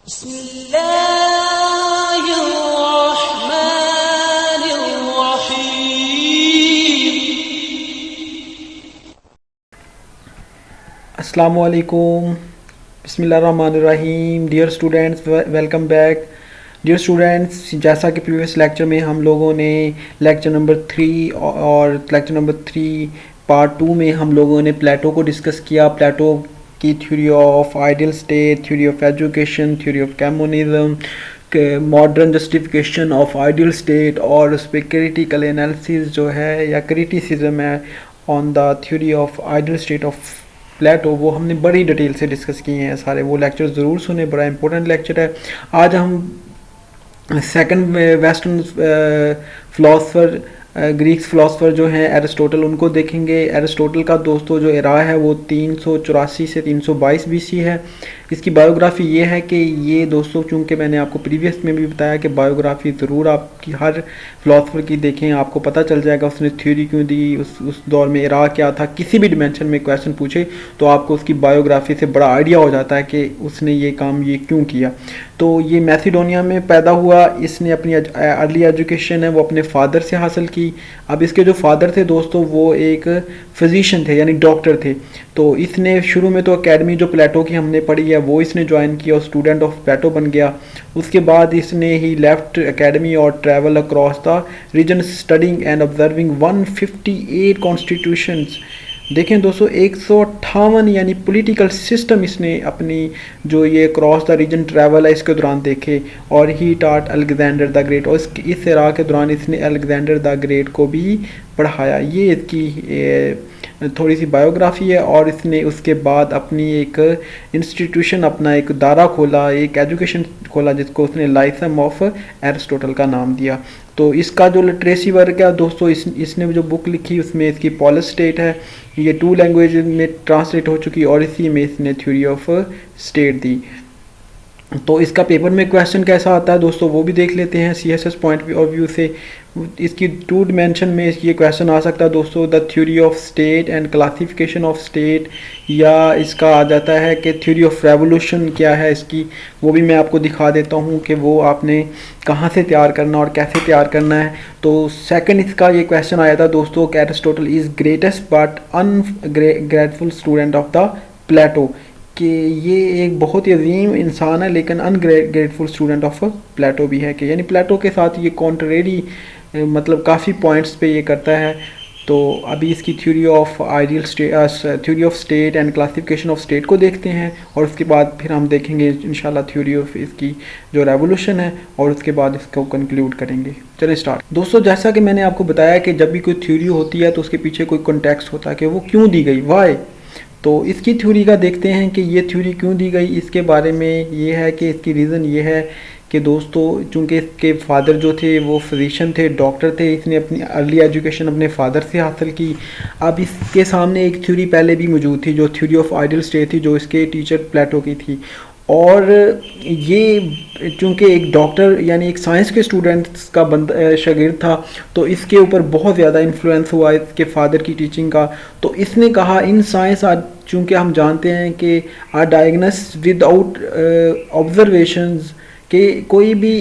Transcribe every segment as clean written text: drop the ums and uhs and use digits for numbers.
अस्सलामुअलैकुम बिस्मिल्लाहिर्रहमानिर्रहीम। Dear students, welcome back. Dear students, जैसा कि प्रीवियस लेक्चर में हम लोगों ने लेक्चर नंबर 3 और लेक्चर नंबर 3 पार्ट 2 में हम लोगों ने प्लेटो को डिस्कस किया। प्लेटो की theory of ideal state, theory of education, theory of communism, modern justification of ideal state और उस पर क्रिटिकल एनालिसिस जो है या क्रिटिसिज्म है on the theory of ideal state of Plato, वो हमने बड़ी डिटेल से डिस्कस किए हैं सारे। वो लेक्चर ज़रूर सुने, बड़ा इंपॉर्टेंट लेक्चर है। आज हम second western philosopher, Greeks philosopher जो हैं एरिस्टोटल, उनको देखेंगे। एरिस्टोटल का दोस्तों जो एरा है वो 384 से 322 BC है। इसकी बायोग्राफ़ी ये है कि ये दोस्तों, चूँकि मैंने आपको प्रीवियस में भी बताया कि बायोग्राफ़ी ज़रूर आपकी हर फ़िलासफ़र की देखें, आपको पता चल जाएगा उसने थ्योरी क्यों दी, उस दौर में एरा क्या था। किसी भी डिमेंशन में क्वेश्चन पूछे तो आपको उसकी बायोग्राफ़ी से बड़ा आइडिया हो जाता है कि उसने ये काम ये क्यों किया। तो ये मैसिडोनिया में पैदा हुआ। इसने अपनी अर्ली एजुकेशन है वो अपने फादर से हासिल की। अब इसके जो फादर थे दोस्तों वो एक फिजिशियन थे, यानी डॉक्टर थे। तो इसने शुरू में तो एकेडमी जो प्लेटो की हमने पढ़ी है वो इसने ज्वाइन किया और स्टूडेंट ऑफ प्लेटो बन गया। उसके बाद इसने ही लेफ्ट एकेडमी और travel across the region studying and observing 158 constitutions. देखें दोस्तों, 158 यानी पॉलिटिकल सिस्टम इसने अपनी जो ये क्रॉस द रीजन ट्रैवल है इसके दौरान देखे। और ही टाट अलेक्जेंडर द ग्रेट, और इस एरा के दौरान इसने अलेक्जेंडर द ग्रेट को भी पढ़ाया। ये इसकी थोड़ी सी बायोग्राफी है। और इसने उसके बाद अपनी एक इंस्टीट्यूशन, अपना एक दायरा खोला, एक एजुकेशन खोला जिसको उसने लाइसम ऑफ एरिस्टोटल का नाम दिया। तो इसका जो लिटरेसी वर्क है दोस्तों, इसने जो बुक लिखी उसमें इसकी पॉलिस स्टेट है, ये 2 लैंग्वेज में ट्रांसलेट हो चुकी और इसी में इसने थ्योरी ऑफ स्टेट दी। तो इसका पेपर में क्वेश्चन कैसा आता है दोस्तों वो भी देख लेते हैं CSS पॉइंट ऑफ व्यू से। इसकी 2 डिमेंशन में ये क्वेश्चन आ सकता है दोस्तों, the theory of state and classification of state, या इसका आ जाता है कि थ्योरी ऑफ रेवोल्यूशन क्या है इसकी। वो भी मैं आपको दिखा देता हूँ कि वो आपने कहाँ से तैयार करना और कैसे तैयार करना है। तो सेकंड इसका ये क्वेश्चन आया था दोस्तों कि Aristotle is greatest but ungrateful student of the Plato, कि ये एक बहुत ही अजीम इंसान है लेकिन अनग्रेटफुल स्टूडेंट ऑफ प्लेटो भी है, कि यानी प्लेटो के साथ ये कॉन्ट्रेरी मतलब काफ़ी पॉइंट्स पे ये करता है। तो अभी इसकी theory of ideal state, theory of state and classification of state को देखते हैं और उसके बाद फिर हम देखेंगे इंशाल्लाह थ्योरी ऑफ इसकी जो रेवोल्यूशन है और उसके बाद इसको कंक्लूड करेंगे। चलिए स्टार्ट। दोस्तों, जैसा कि मैंने आपको बताया कि जब भी कोई थ्योरी होती है तो उसके पीछे कोई कॉन्टेक्स्ट होता है कि वो क्यों दी गई, वाई। तो इसकी थ्योरी का देखते हैं कि ये थ्योरी क्यों दी गई। इसके बारे में ये है कि इसकी रीज़न ये है कि दोस्तों, चूँकि इसके फादर जो थे वो फिजिशियन थे, डॉक्टर थे, इसने अपनी अर्ली एजुकेशन अपने फादर से हासिल की। अब इसके सामने एक थ्योरी पहले भी मौजूद थी जो थ्योरी ऑफ आइडियल स्टेट थी, जो इसके टीचर प्लेटो की थी। और ये चूँकि एक डॉक्टर यानी एक साइंस के स्टूडेंट्स का शागिर्द था, तो इसके ऊपर बहुत ज़्यादा इन्फ्लुएंस हुआ इसके फादर की टीचिंग का। तो इसने कहा इन साइंस आज चूँकि हम जानते हैं कि आर डायग्नोस विदाउट ऑब्जर्वेशंस, कि कोई भी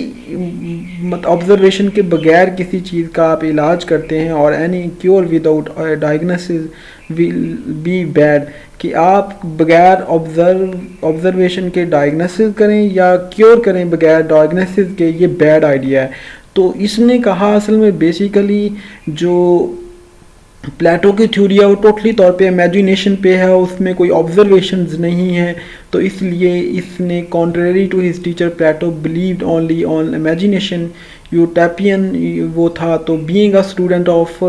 ऑब्जर्वेशन के बगैर किसी चीज़ का आप इलाज करते हैं, और any cure without diagnosis will be bad, कि आप बगैर ऑब्जर्वेशन के डायग्नोसिस करें या क्योर करें बगैर डायग्नोसिस के, ये बैड आइडिया है। तो इसने कहा असल में बेसिकली जो प्लेटो की थ्योरी है वो टोटली तौर पे इमेजिनेशन पे है, उसमें कोई ऑब्जर्वेशंस नहीं है। तो इसलिए इसने contrary to his teacher Plato believed only on imagination, utopian वो था। तो being a student of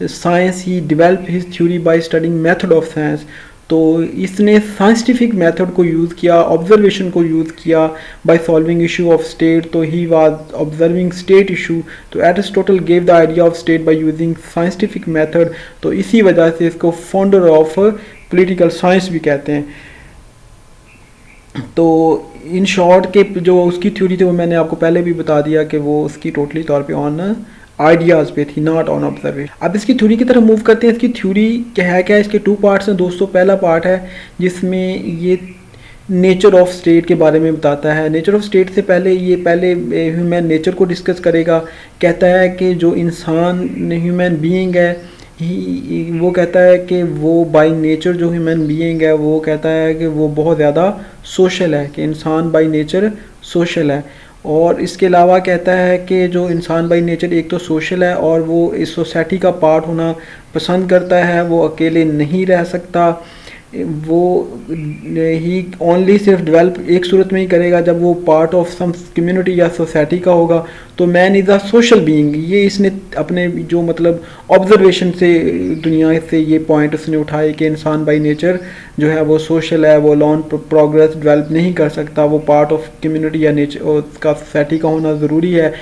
science he develop his theory by studying method of science. तो इसने साइंटिफिक मेथड को यूज़ किया, ऑब्जर्वेशन को यूज़ किया by solving issue of state. तो he was observing state issue. तो Aristotle gave the idea of state by using scientific method. तो इसी वजह से इसको फाउंडर ऑफ पॉलिटिकल साइंस भी कहते हैं। तो इन शॉर्ट के जो उसकी थ्योरी थी वो मैंने आपको पहले भी बता दिया कि वो उसकी टोटली तौर पे ऑन आइडियाज़ पे थी, नॉट ऑन ऑब्जर्वेशन। अब इसकी थ्योरी की तरफ मूव करते हैं। इसकी थ्योरी क्या है, इसके 2 पार्ट्स हैं दोस्तों। पहला पार्ट है जिसमें ये नेचर ऑफ स्टेट के बारे में बताता है। नेचर ऑफ स्टेट से पहले ह्यूमन नेचर को डिस्कस करेगा। कहता है कि जो इंसान ह्यूमन बीइंग है वो कहता है कि वो बाय नेचर जो ह्यूमन बीइंग है वो कहता है कि वो बहुत ज़्यादा सोशल है, कि इंसान बाय नेचर सोशल है। और इसके अलावा कहता है कि जो इंसान बाय नेचर एक तो सोशल है और वो इस सोसाइटी का पार्ट होना पसंद करता है, वो अकेले नहीं रह सकता। वो ही ओनली सिर्फ डेवलप एक सूरत में ही करेगा जब वो पार्ट ऑफ सम कम्युनिटी या सोसाइटी का होगा। तो man is a social being, ये इसने अपने जो मतलब ऑब्जर्वेशन से दुनिया से ये पॉइंट उसने उठाए कि इंसान बाय नेचर जो है वो सोशल है, वो लॉन प्रोग्रेस डेवलप नहीं कर सकता, वो पार्ट ऑफ कम्युनिटी या नेचर का सोसाइटी का होना ज़रूरी है।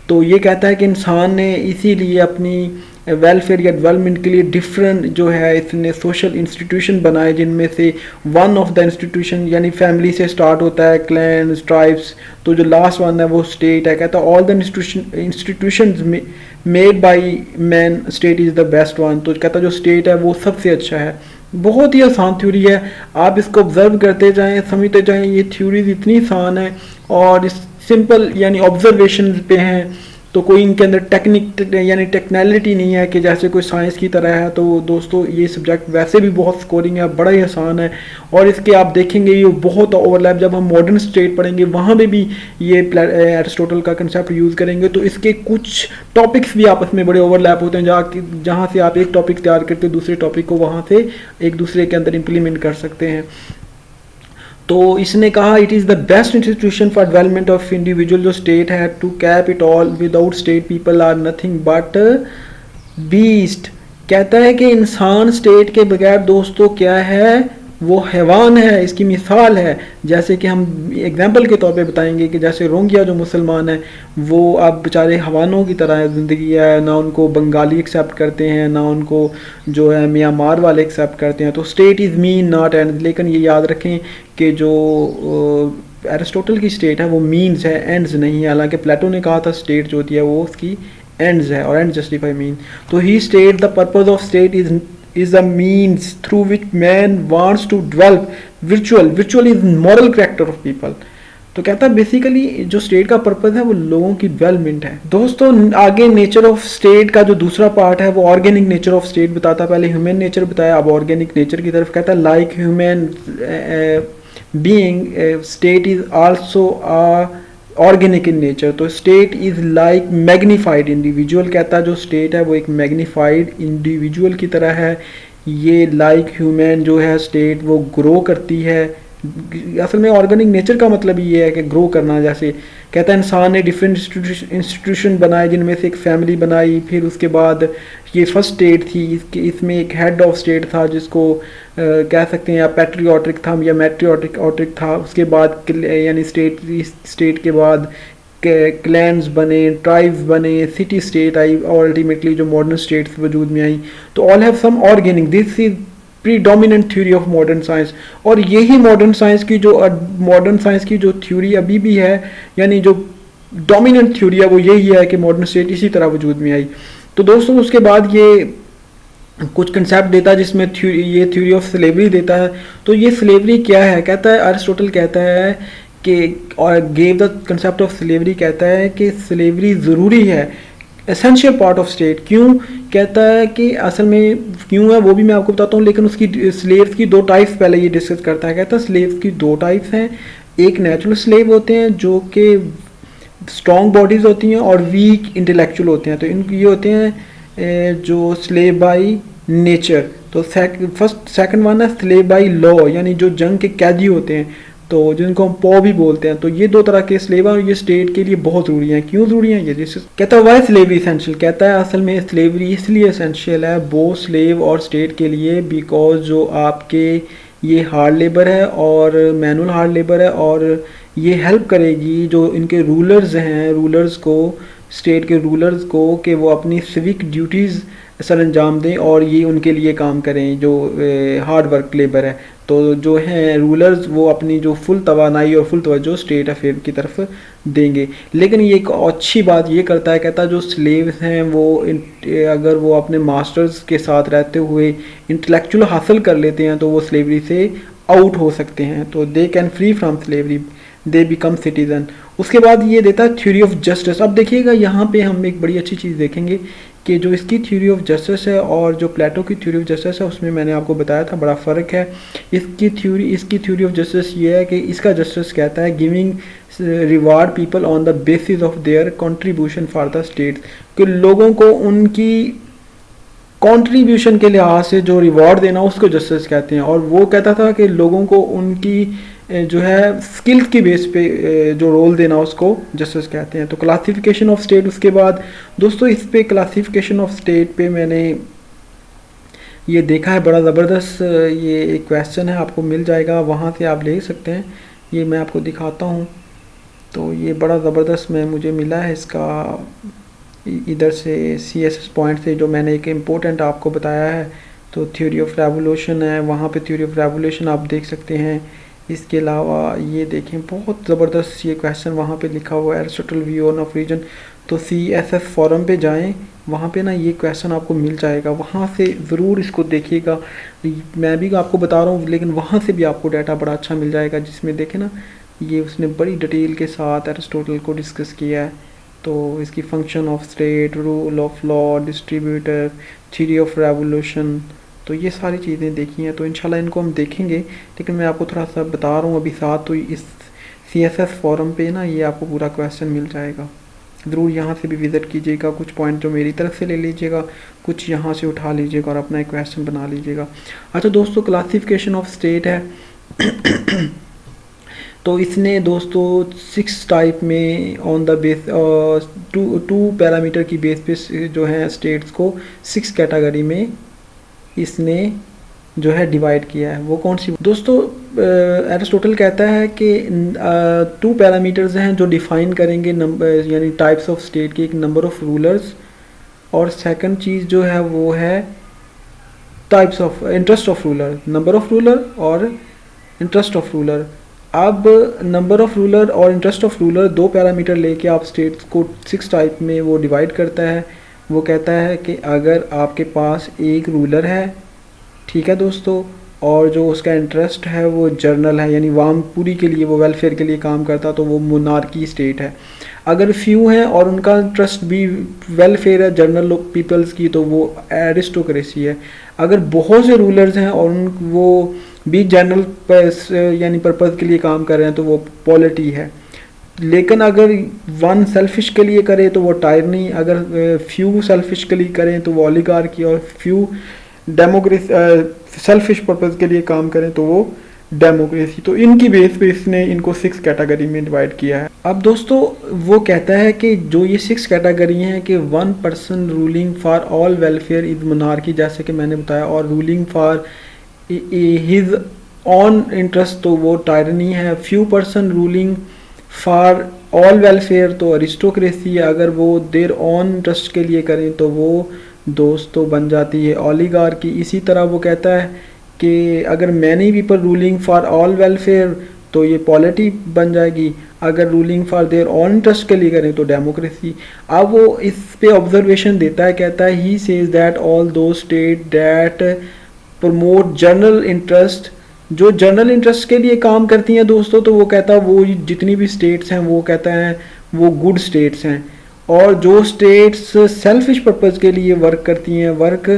तो ये कहता है कि इंसान ने इसीलिए अपनी वेलफेयर या डेवलपमेंट के लिए डिफरेंट जो है इसने सोशल इंस्टीट्यूशन बनाए, जिनमें से वन ऑफ द इंस्टीट्यूशन यानी फैमिली से स्टार्ट होता है, क्लैन्स, ट्राइब्स, तो जो लास्ट वन है वो स्टेट है। कहता है all the institutions made by man state is the best one. तो कहता है जो स्टेट है वो सबसे अच्छा है। बहुत ही आसान थ्योरी है, आप इसको ऑब्जर्व करते जाएं, समझते जाएं। ये थ्योरीज इतनी आसान है और इस सिंपल यानी ऑब्जर्वेशन पे हैं, तो कोई इनके अंदर टेक्निक यानी टेक्नैलिटी नहीं है कि जैसे कोई साइंस की तरह है। तो दोस्तों ये सब्जेक्ट वैसे भी बहुत स्कोरिंग है, बड़ा ही आसान है। और इसके आप देखेंगे ये बहुत ओवरलैप, जब हम मॉडर्न स्टेट पढ़ेंगे वहाँ पे भी ये एरिस्टोटल का कंसेप्ट यूज़ करेंगे, तो इसके कुछ टॉपिक्स भी आपस में बड़े ओवरलैप होते हैं, जहाँ से आप एक टॉपिक तैयार करते हैं दूसरे टॉपिक को वहाँ से एक दूसरे के अंदर इम्प्लीमेंट कर सकते हैं। तो इसने कहा it is the best institution for development of individual, जो स्टेट है to cap it all, without state people are nothing but beast. कहता है कि इंसान स्टेट के बगैर दोस्तों क्या है, वो हैवान है, इसकी मिसाल है। जैसे कि हम एग्जांपल के तौर पे बताएंगे कि जैसे रोहिंग्या जो मुसलमान है वो अब बेचारे हैवानों की तरह ज़िंदगी है, ना उनको बंगाली एक्सेप्ट करते हैं, ना उनको जो है म्यांमार वाले एक्सेप्ट करते हैं। तो state is mean not and, लेकिन ये याद रखें कि जो एरिस्टोटल की स्टेट है वो मीन्स है, एंड्स नहीं है। हालांकि प्लेटो ने कहा था स्टेट जो होती है वो उसकी एंड्स है और एंड जस्टिफाई मीन। तो he state the purpose of state is a means through which man wants to develop virtual is moral character of people। तो कहता है बेसिकली जो स्टेट का पर्पस है वो लोगों की डेवलपमेंट है। दोस्तों आगे नेचर ऑफ स्टेट का जो दूसरा पार्ट है वो ऑर्गेनिक नेचर ऑफ स्टेट बताता है। पहले ह्यूमन नेचर बताया, अब ऑर्गेनिक नेचर की तरफ कहता है like human being state is also organic in nature. तो state is like magnified individual. कहता है जो स्टेट है वो एक मैग्नीफाइड इंडिविजुअल की तरह है। ये लाइक ह्यूमन जो है स्टेट वो ग्रो करती है। असल में ऑर्गेनिक नेचर का मतलब ये है कि ग्रो करना। जैसे कहता है इंसान ने डिफरेंट इंस्टीट्यूशन बनाए, जिनमें से एक फैमिली बनाई, फिर उसके बाद ये फर्स्ट स्टेट थी, इसमें एक हेड ऑफ स्टेट था जिसको कह सकते हैं या पैट्रियोटिक था या मैट्रियोटिक था। उसके बाद यानी स्टेट के बाद क्लैन्स बने, ट्राइब्स बने, सिटी स्टेट आई और अल्टीमेटली जो मॉडर्न स्टेट्स वजूद में आई। तो all have some organic, this is predominant theory of modern science. और यही मॉडर्न साइंस की जो थ्योरी अभी भी है, यानी जो डोमिनेंट थ्योरी है वो यही है कि मॉडर्न स्टेट इसी तरह वजूद में आई। तो दोस्तों उसके बाद ये कुछ कंसेप्ट देता है जिसमें ये थ्योरी ऑफ स्लेवरी देता है। तो ये स्लेवरी क्या है, कहता है अरिस्टोटल कहता है कि और gave the concept of slavery, कहता है कि स्लेवरी ज़रूरी है, एसेंशियल पार्ट ऑफ स्टेट। क्यों, कहता है कि असल में क्यों है वो भी मैं आपको बताता हूँ, लेकिन उसकी स्लेव्स की दो टाइप्स पहले ये डिस्कस करता है। कहता है स्लेव्स की दो टाइप्स हैं, एक नेचुरल स्लेव होते हैं जो कि स्ट्रॉन्ग बॉडीज़ होती हैं और वीक इंटेलेक्चुअल होते हैं। तो इनके ये होते हैं जो स्लेव बाई नेचर। तो सेकंड वन है स्लेव बाई लॉ, यानी जो जंग के कैदी होते हैं, तो जिनको हम पॉ भी बोलते हैं। तो ये दो तरह के स्लेव हैं और ये स्टेट के लिए बहुत ज़रूरी हैं। क्यों ज़रूरी हैं ये जैसे कहता है वाई स्लेवरी इसेंशियल। कहता है असल में स्लेवरी इसलिए इसेंशियल है बोथ स्लेव और स्टेट के लिए, बिकॉज जो आपके ये हार्ड लेबर है और मैनुअल हार्ड लेबर है, और ये हेल्प करेगी जो इनके रूलर्स हैं, रूलर्स को, स्टेट के रूलर्स को, कि वो अपनी सिविक ड्यूटीज़ सर अंजाम दें और ये उनके लिए काम करें जो हार्ड वर्क लेबर है। तो जो हैं रूलर्स वो अपनी जो फुल तवानाई और फुल तवज्जो स्टेट अफेयर की तरफ देंगे। लेकिन ये एक अच्छी बात ये करता है, कहता है जो स्लेव्स हैं वो अगर वो अपने मास्टर्स के साथ रहते हुए इंटेलेक्चुअल हासिल कर लेते हैं तो वो स्लेवरी से आउट हो सकते हैं, तो they can free from slavery, they become citizen. उसके बाद ये देता है थ्योरी ऑफ जस्टिस। अब देखिएगा यहाँ पे हम एक बड़ी अच्छी चीज़ देखेंगे कि जो इसकी थ्योरी ऑफ जस्टिस है और जो प्लेटो की थ्योरी ऑफ जस्टिस है उसमें मैंने आपको बताया था बड़ा फ़र्क है। इसकी थ्योरी ऑफ जस्टिस ये है कि इसका जस्टिस कहता है giving reward people on the basis of their contribution for the state, कि लोगों को उनकी कंट्रीब्यूशन के लिहाज से जो रिवॉर्ड देना उसको जस्टिस कहते हैं। और वो कहता था कि लोगों को उनकी जो है स्किल्स की बेस पे जो रोल देना उसको जस्टिस कहते हैं। तो क्लासिफिकेशन ऑफ स्टेट, उसके बाद दोस्तों इस पे क्लासिफिकेशन ऑफ स्टेट पे मैंने ये देखा है बड़ा ज़बरदस्त, ये एक क्वेश्चन है आपको मिल जाएगा, वहाँ से आप ले सकते हैं। ये मैं आपको दिखाता हूँ, तो ये बड़ा ज़बरदस्त में मुझे मिला है इसका इधर से CSS पॉइंट से, जो मैंने एक इम्पोर्टेंट आपको बताया है। तो थ्योरी ऑफ रेवोल्यूशन है, वहाँ पे थ्योरी ऑफ रेवोल्यूशन आप देख सकते हैं। इसके अलावा ये देखें बहुत ज़बरदस्त ये क्वेश्चन वहाँ पे लिखा हुआ है, एरिस्टोटल व्यू ऑफ रीजन। तो CSS फॉरम पे जाएं, वहाँ पे ना ये क्वेश्चन आपको मिल जाएगा, वहाँ से ज़रूर इसको देखिएगा। मैं भी आपको बता रहा हूँ, लेकिन वहाँ से भी आपको डाटा बड़ा अच्छा मिल जाएगा, जिसमें देखें ना ये उसने बड़ी डिटेल के साथ एरिस्टोटल को डिस्कस किया है। तो इसकी function of state, rule of law, distributor, theory of revolution, तो ये सारी चीज़ें देखी हैं। तो इंशाल्लाह इनको हम देखेंगे, लेकिन मैं आपको थोड़ा सा बता रहा हूँ अभी साथ, तो इस CSS फॉरम पे ना ये आपको पूरा क्वेश्चन मिल जाएगा। ज़रूर यहाँ से भी विज़िट कीजिएगा, कुछ पॉइंट जो मेरी तरफ से ले लीजिएगा, कुछ यहाँ से उठा लीजिएगा और अपना एक क्वेश्चन बना लीजिएगा। अच्छा दोस्तों, क्लासिफिकेशन ऑफ स्टेट है तो इसने दोस्तों 6 टाइप में on the base two parameter की बेस पे जो है स्टेट्स को 6 कैटेगरी में इसने जो है डिवाइड किया है। वो कौन सी दोस्तों? एरिस्टोटल कहता है कि 2 पैरामीटर्स हैं जो डिफाइन करेंगे नंबर यानी टाइप्स ऑफ स्टेट की, एक नंबर ऑफ रूलर्स और सेकंड चीज़ जो है वो है types of interest of ruler, number of ruler और इंटरेस्ट ऑफ रूलर। अब नंबर ऑफ रूलर और इंटरेस्ट ऑफ रूलर 2 पैरामीटर लेके आप स्टेट्स को 6 टाइप में वो डिवाइड करता है। वो कहता है कि अगर आपके पास एक रूलर है, ठीक है दोस्तों, और जो उसका इंटरेस्ट है वो जर्नल है यानी वाम पूरी के लिए वो वेलफेयर के लिए काम करता, तो वो मोनार्की स्टेट है। अगर फ्यू हैं और उनका इंटरेस्ट भी वेलफेयर है जनरल पीपल्स की, तो वो एरिस्टोक्रेसी है। अगर बहुत से रूलर्स हैं और वो भी जनरल यानी पर्पज़ के लिए काम कर रहे हैं, तो वो पॉलिटी है। लेकिन अगर वन सेल्फिश के लिए करे तो वो टायरनी, अगर फ्यू सेल्फिश के लिए करें तो वो ओलिगार्की, और फ्यू डेमोक्रेसी सेल्फिश पर्पज़ के लिए काम करें तो वो डेमोक्रेसी। तो इनकी बेस पे इसने इनको 6 कैटेगरी में डिवाइड किया है। अब दोस्तों वो कहता है कि जो ये 6 कैटेगरी हैं कि 1 person ruling for all welfare is monarchy, जैसे कि मैंने बताया, और ruling for his on interest तो वो टायरनी है। Few person ruling for all welfare तो अरिस्टोक्रेसी है। अगर वो देयर ऑन इंटरेस्ट के लिए करें तो वो दोस्तों बन जाती है ओलिगार्की। इसी तरह वो कहता है कि अगर many people ruling for all welfare तो ये पॉलिटी बन जाएगी। अगर ruling for their on interest के लिए करें तो डेमोक्रेसी। अब वो इस पे ऑब्जर्वेशन देता है, कहता है ही सेज दैट ऑल दो state that promote general interest, जो जनरल इंटरेस्ट के लिए काम करती हैं दोस्तों, तो वो कहता है वो जितनी भी स्टेट्स हैं वो कहता है वो गुड स्टेट्स हैं। और जो स्टेट्स सेल्फिश पर्पज़ के लिए वर्क करती हैं, work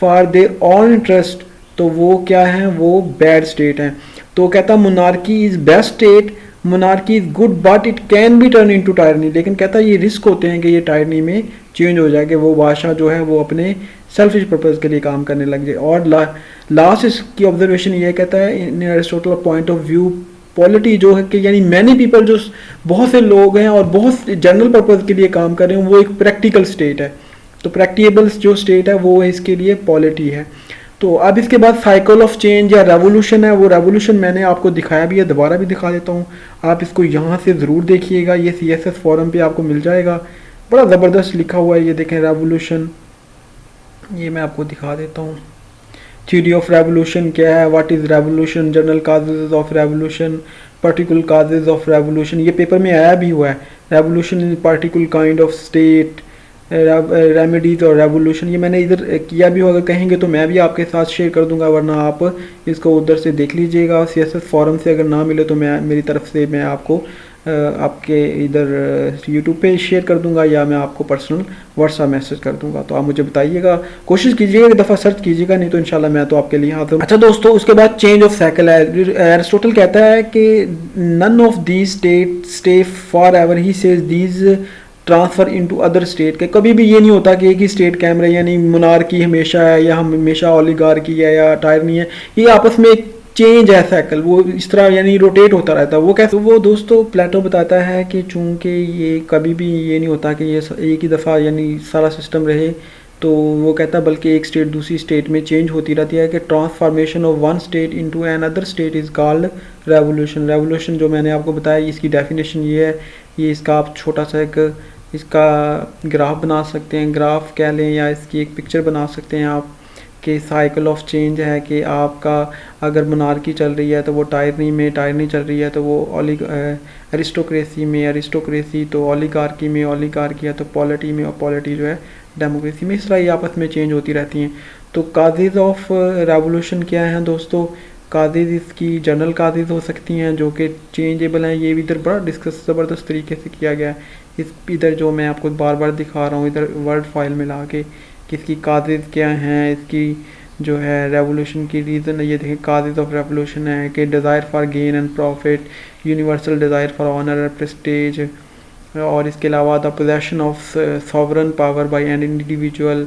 for their on interest, तो वो क्या हैं, वो बैड स्टेट हैं। तो कहता monarchy is best state, monarchy is good but it can be turn into tyranny. लेकिन कहता ये रिस्क होते हैं कि ये टायरनी में चेंज हो जाए, कि वो बादशाह जो है वो अपने सेल्फिश पर्पज़ के लिए काम करने लग जाए। और लास्ट इसकी ऑब्जर्वेशन ये कहता है in Aristotle point of view polity जो है कि यानी मैनी पीपल, जो बहुत से लोग हैं और बहुत जनरल पर्पज़ के लिए काम कर रहे हैं, वो एक प्रैक्टिकल स्टेट है। तो प्रैक्टिकेबल जो स्टेट है वो इसके लिए पॉलिटी है। तो अब इसके बाद साइकिल ऑफ चेंज या रेवोल्यूशन है। वो रेवोल्यूशन मैंने आपको दिखाया भी है, दोबारा भी दिखा देता हूँ। आप इसको यहाँ से ज़रूर देखिएगा, ये CSS फॉरम पे आपको मिल जाएगा, बड़ा ज़बरदस्त लिखा हुआ है। ये देखें रेवोल्यूशन, ये मैं आपको दिखा देता हूँ। थ्योरी ऑफ रेवोल्यूशन क्या है, what is revolution, general causes of revolution, particular causes of revolution, ये पेपर में आया भी हुआ है। Revolution is particular kind of state, remedies और रेवोल्यूशन, ये मैंने इधर किया भी होगा, कहेंगे तो मैं भी आपके साथ शेयर कर दूंगा, वरना आप इसको उधर से देख लीजिएगा। CSS फॉरम से अगर ना मिले तो मैं मेरी तरफ से मैं आपको आपके इधर यूट्यूब पे शेयर कर दूंगा, या मैं आपको पर्सनल व्हाट्सएप मैसेज कर दूंगा। तो आप मुझे बताइएगा, कोशिश कीजिएगा, एक दफ़ा सर्च कीजिएगा, नहीं तो इंशाल्लाह मैं तो आपके लिए हाजिर हूं। अच्छा दोस्तों, उसके बाद चेंज ऑफ साइकिल है। एरिस्टोटल कहता है कि none of these state stay for ever, he says these transfer into other state के। कभी भी ये नहीं होता कि एक ही स्टेट कैम रहे, यानी मोनार्की हमेशा है या हम हमेशा ओलिगार्की है या टायरनी है, ये आपस में एक चेंज है साइकिल, वो इस तरह यानी रोटेट होता रहता है। वो कैसे, वो दोस्तों प्लेटो बताता है कि चूंकि ये कभी भी ये नहीं होता कि ये एक ही दफ़ा यानी सारा सिस्टम रहे, तो वो कहता है बल्कि एक स्टेट दूसरी स्टेट में चेंज होती रहती है, कि transformation of one state into another state is called revolution. Revolution जो मैंने आपको बताया, इसकी डेफिनेशन ये है, ये इसका आप छोटा सा एक इसका ग्राफ बना सकते हैं, ग्राफ कह लें या इसकी एक पिक्चर बना सकते हैं आप, कि साइकिल ऑफ चेंज है कि आपका अगर मोनार्की चल रही है तो वो टायरनी चल रही है तो वो अरिस्टोक्रेसी में अरिस्टोक्रेसी, तो ओलिगार्की में ओलिगार्की है तो पॉलिटी में, और पॉलिटी जो है डेमोक्रेसी में। इस तरह ये आपस में चेंज होती रहती हैं। तो काजेज़ ऑफ रेवोल्यूशन क्या हैं दोस्तों? काजेज़ इसकी जनरल काजेज़ हो सकती हैं जो कि चेंजेबल हैं, ये भी इधर बड़ा डिस्कस ज़बरदस्त तरीके से किया गया है। इस इधर जो मैं आपको बार बार दिखा रहा हूँ, इधर वर्ड फाइल में ला के कि इसकी काजेज़ क्या हैं, इसकी जो है रेवोल्यूशन की रीज़न। ये देखें, काजेज़ ऑफ रेवोल्यूशन है कि desire for gain and profit, universal desire for honour and prestige, और इसके अलावा the possession of sovereign power by an individual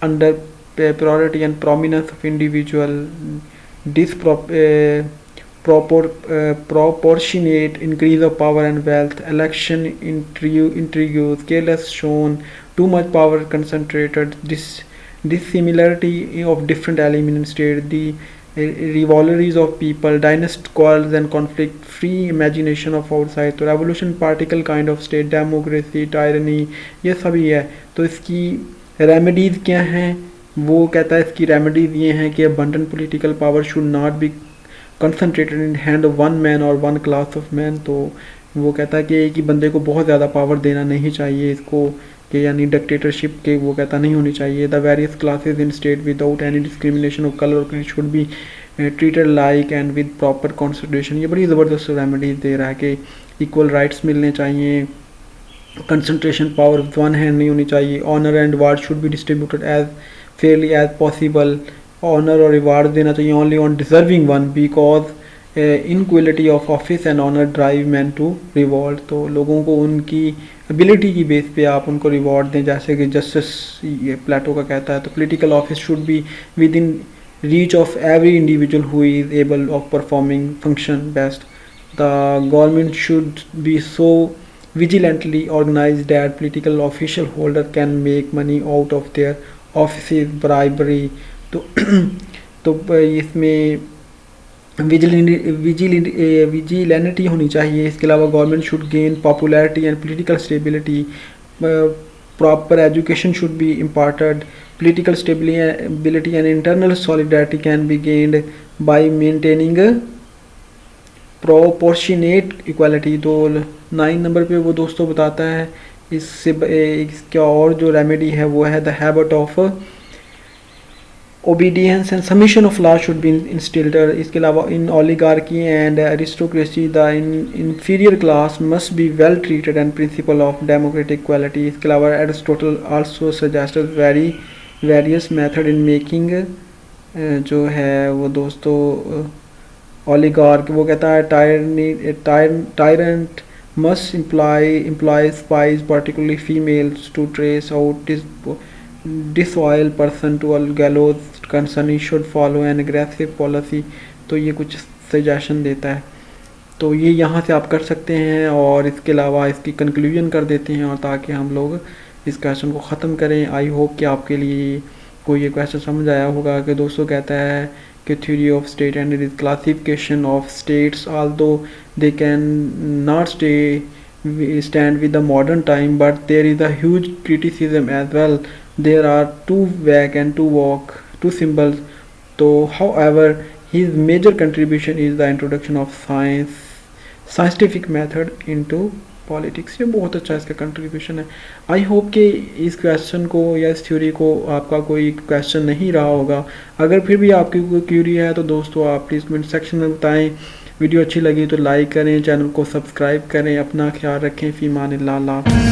under priority and prominence of individual, proportionate increase of power and wealth, election intrigues, careless shown, too much power concentrated, dissimilarity of different elements in state, the rivalries of people, dynastic quarrels and conflict, free imagination of outside। तो revolution particle kind of state, democracy, tyranny, ये सभी है। तो इसकी remedies क्या हैं? वो कहता है इसकी रेमेडीज़ ये हैं कि abundant political power should not be concentrated in hand of one man और वन क्लास ऑफ मैन। तो वो कहता है कि एक ही बंदे को बहुत ज़्यादा पावर देना नहीं चाहिए इसको, कि यानी डिक्टेटरशिप के वो कहता नहीं होनी चाहिए। The various classes in state without any discrimination of colour और creed should be treated like and with proper consideration. ये बड़ी ज़बरदस्त रेमेडीज दे रहा है कि इक्वल राइट्स मिलने चाहिए, कंसनट्रेशन पावर वन हैंड नहीं होनी चाहिए, honour and ward should be distributed as fairly as possible, honour और रिवार्ड देना चाहिए only on deserving one, because inequality of office and honour drive man to reward. तो लोगों को उनकी एबिलिटी की बेस पे आप उनको रिवॉर्ड दें, जैसे कि जस्टिस ये प्लेटो का कहता है। तो political office should be with in reach of every individual who is able of performing function best. The government should be so vigilantly organized that political official holder can make money out of their offices bribery। तो इसमें vigilante होनी चाहिए। इसके अलावा government should gain popularity and political stability, proper education should be imparted, political stability and internal solidarity can be gained by maintaining proportionate equality. तो 9 number पे वो दोस्तों बताता है इससे इसका और जो रेमेडी है वो है the habit of obedience and submission of law should be instilled। इसके अलावा in oligarchy and aristocracy the inferior class must be well treated and principle of democratic equality। इसके अलावा Aristotle also suggested various method in making जो है वो दोस्तों oligarch, वो कहता है tyrant must employ spies particularly females to trace out disloyal person to all gallows concern, he should follow an aggressive policy। तो ये कुछ सजेशन देता है, तो ये यहाँ से आप कर सकते हैं। और इसके अलावा इसकी कंक्लूजन कर देते हैं, और ताकि हम लोग इस क्वेश्चन को ख़त्म करें। आई होप कि आपके लिए कोई ये क्वेश्चन समझ आया होगा कि दोस्तों कहता है कि theory of state and it is classification of states although they can not stand with the modern time, but there is a huge criticism as well। There are two vague and two symbols। So however his major contribution is the introduction of scientific method into politics, ये बहुत अच्छा इसका contribution है। I hope कि इस question को या इस थ्योरी को आपका कोई क्वेश्चन नहीं रहा होगा। अगर फिर भी आपकी कोई क्यूरी है तो दोस्तों आप प्लीज़ कमेंट सेक्शन में बताएं। वीडियो अच्छी लगी तो लाइक करें, चैनल को सब्सक्राइब करें, अपना ख्याल रखें। फ़ी अमान अल्लाह।